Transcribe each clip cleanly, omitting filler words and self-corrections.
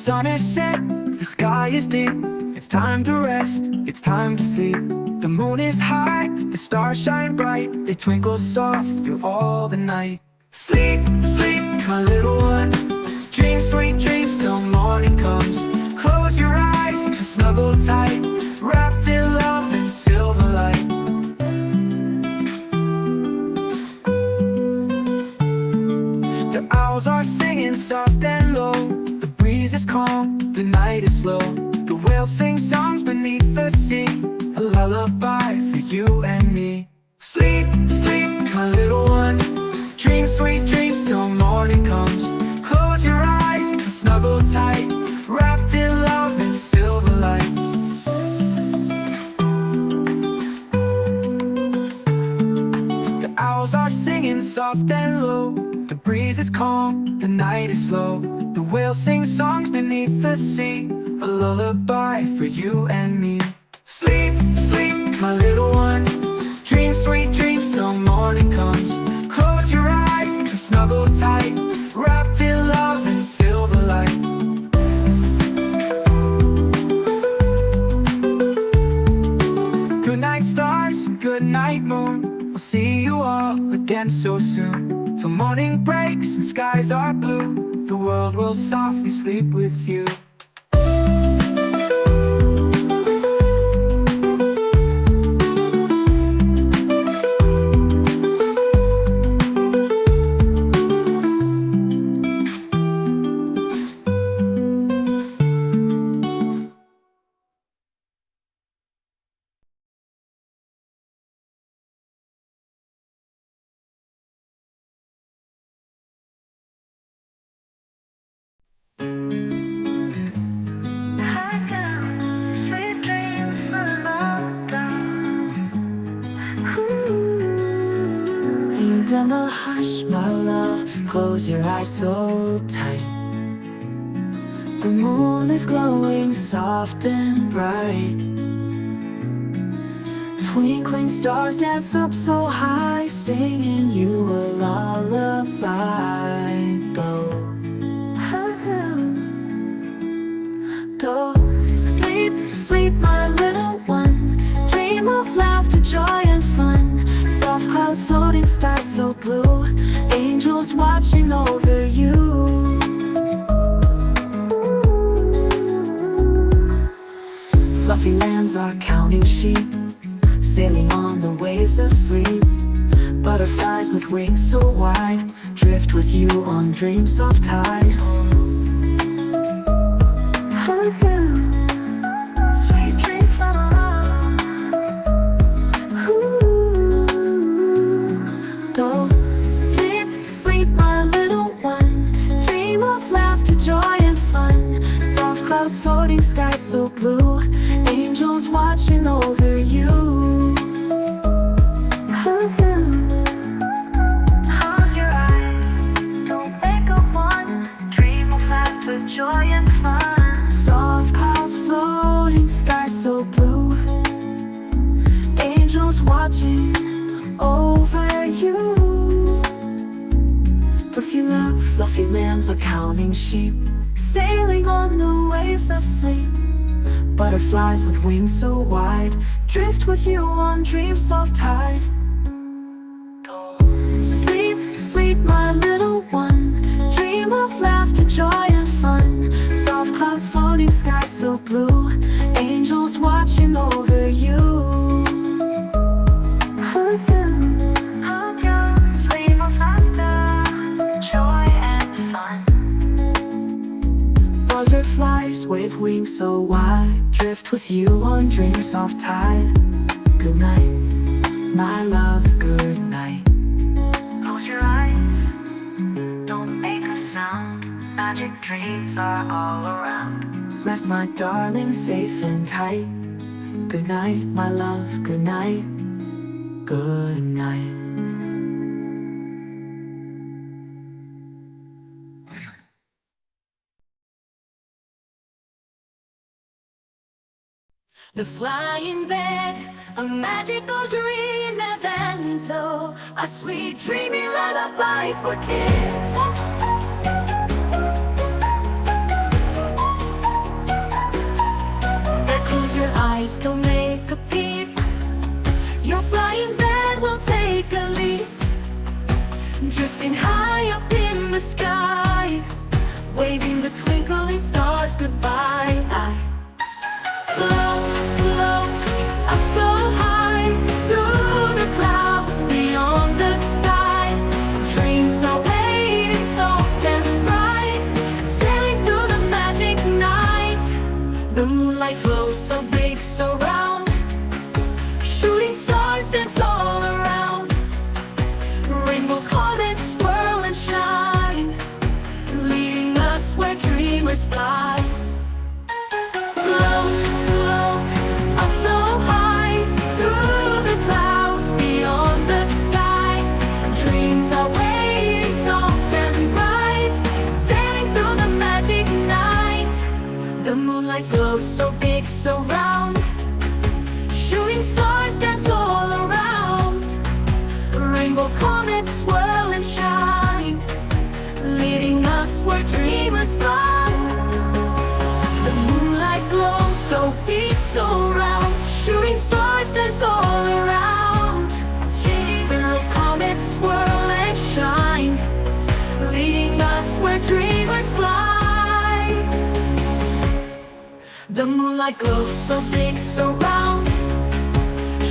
sun is set, the sky is deep. It's time to rest, it's time to sleep. The moon is high, the stars shine bright. They twinkle soft through all the night. Sleep, sleep, my little one. Dream sweet dreams till morning comes. Close your eyes and snuggle tight, wrapped in love and silver light. The owls are singing soft and low. The breeze is calm, the night is slow. The whales sing songs beneath the sea, a lullaby for you and me. Sleep, sleep, my little one. Dream sweet dreams till morning comes. Close your eyes and snuggle tight, wrapped in love and silver light. The owls are singing soft and low. The breeze is calm, the night is slow. The whales sing songs beneath the sea, a lullaby for you and me. Sleep, sleep, my little one. Dream sweet dreams till morning comes. Close your eyes and snuggle tight, wrapped in love and silver light. Good night stars, good night moon. We'll see you all again so soon. Till morning breaks and skies are blue, the world will softly sleep with you. Gonna hush, my love, close your eyes so tight. The moon is glowing soft and bright. Twinkling stars dance up so high, singing you a lullaby. Go, sleep, sleep, my little one. Dream of laughter, joy and fun. Soft clouds floating, stars so blue. Angels watching over you. Fluffy lambs are counting sheep, sailing on the waves of sleep. Butterflies with wings so wide, drift with you on dreams of tide. Sweet dreams of love. Go, sleep, sleep, my little one. Dream of laughter, joy and fun. Soft clouds floating, sky so blue. Angels watching over you. Close your eyes, don't think of one. Dream of laughter, joy and fun. Soft clouds floating, sky so blue. Angels watching over you. Fluffy love, fluffy lambs are counting sheep, sailing on the waves of sleep. Butterflies with wings so wide, drift with you on dreams of tide. Sleep, sleep, my little one. Dream of laughter, joy and fun. Soft clouds floating, sky so blue. Angels watching over you. Dream of laughter, joy and fun. Butterflies with wings so wide, drift with you on dreams of tide. Good night, my love, good night. Close your eyes, don't make a sound. Magic dreams are all around. Rest, my darling, safe and tight. Good night, my love, good night. Good night. The flying bed, a magical dream event, oh, a sweet dreamy lullaby for kids. eyes don't make a peep. Your flying bed will take a leap, drifting high up in the sky, waving the twinkling stars goodbye. I float, float up so high, through the clouds beyond the sky. Dreams are waiting soft and bright, sailing through the magic night. The moonlight glows so big, so round, shooting stars dance all around. Rainbow comets swirl and shine, leading us where dreamers fly. Float, float up so high, through the clouds beyond the sky. Dreams are waiting soft and bright, sailing through the magic night. The moonlight glows so big, so round, shooting stars dance all around. Rainbow comets swirl and shine, leading us where dreamers fly. The moonlight glows so big, so round, shooting stars dance all around. Rainbow comets swirl and shine, leading us where dreamers fly. The moonlight glows so big, so round,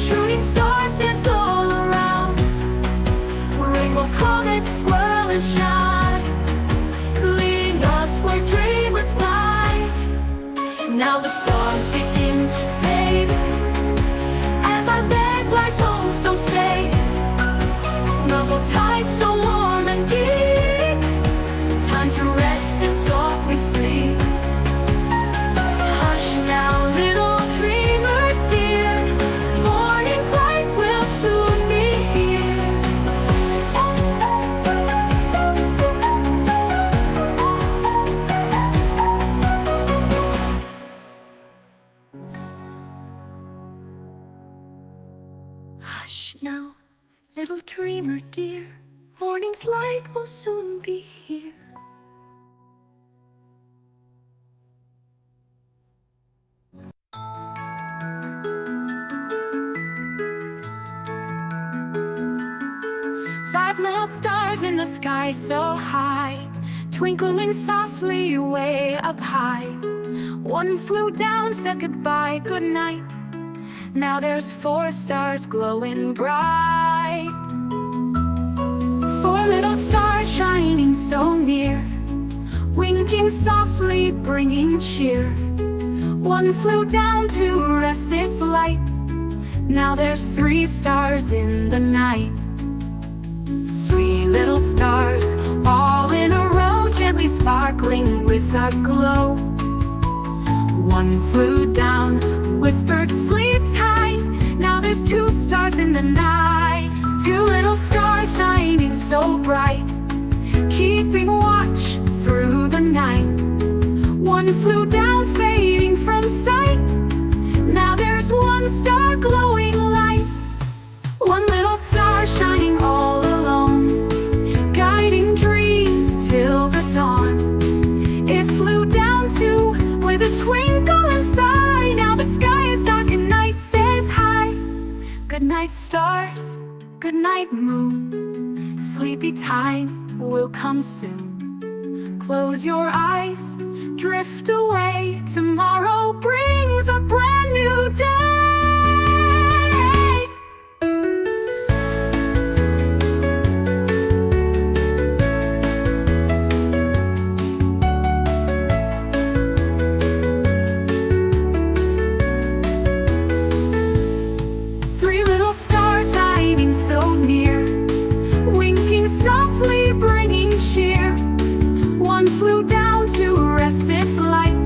shooting stars dance all around. Rainbow comets swirl and shine, leading us where dreamers fly. Now the stars begin to fade, as our bed glides home so safe. Snuggle tight, so warm and deep, time to rest and softly sleep. Hush now, little dreamer dear, morning's light will soon be here. Hush now, little dreamer dear, morning's light will soon be here. Five mild stars in the sky so high, twinkling softly way up high. One flew down, said goodbye, good night. Now there's 4 stars glowing bright. 4 little stars shining so near, winking softly, bringing cheer. One flew down to rest its light. Now there's 3 stars in the night. 3 little stars, all in a row, gently sparkling with a glow. One flew down, whispered, sleep tight. Now there's 2 stars in the night. 2 little stars shining so bright, keeping watch through the night. One flew down, fading from sight. Now there's 1 star glowing light. 1 little star shining all alone, guiding dreams till the dawn. It flew down too, with a twinkle inside. Now the sky is dark and night says hi. Good night, stars, good night, moon. Sleepy time will come soon. Close your eyes, drift away. Tomorrow brings a brand new day. 3 little stars shining so near, winking softly, bringing cheer. One flew down to rest its light.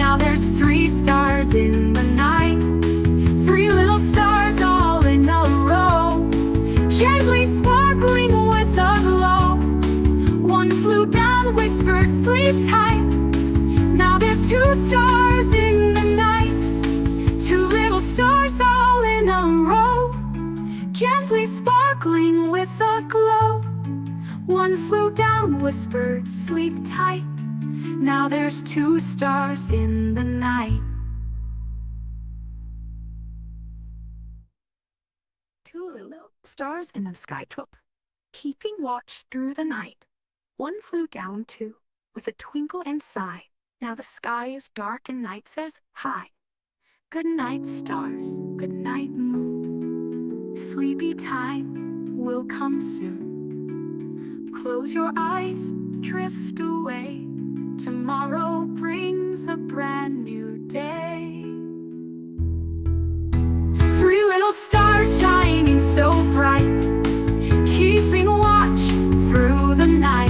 Now there's 3 stars in the night. 3 little stars all in a row, gently sparkling with a glow. One flew down, whispered, sleep tight. Now there's 2 stars in the night. 2 little stars all in a row, gently sparkling with a glow. One flew down, whispered, sleep tight. Now there's 2 stars in the night. stars in the sky took, keeping watch through the night. One flew down too, with a twinkle and sigh. Now the sky is dark and night says hi. Good night, stars, good night, moon. Sleepy time will come soon. Close your eyes, drift away. Tomorrow brings a brand new day. Three little stars shining so bright, keeping watch through the night.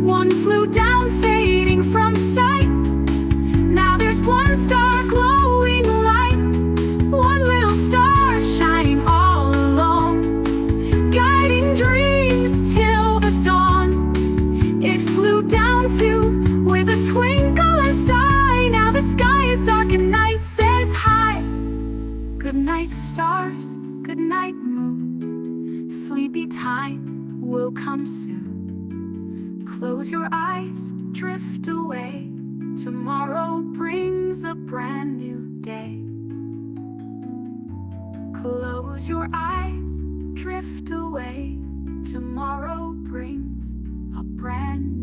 One flew down, fading from sight. Now there's one star glowing light. One little star shining all alone, guiding dreams till the dawn. It flew down too, with a twinkle and sigh. Now the sky is dark and night says hi. Good night, stars, good night, moon. Sleepy time will come soon. Close your eyes, drift away. Tomorrow brings a brand new day. Close your eyes, drift away. Tomorrow brings a brand new day.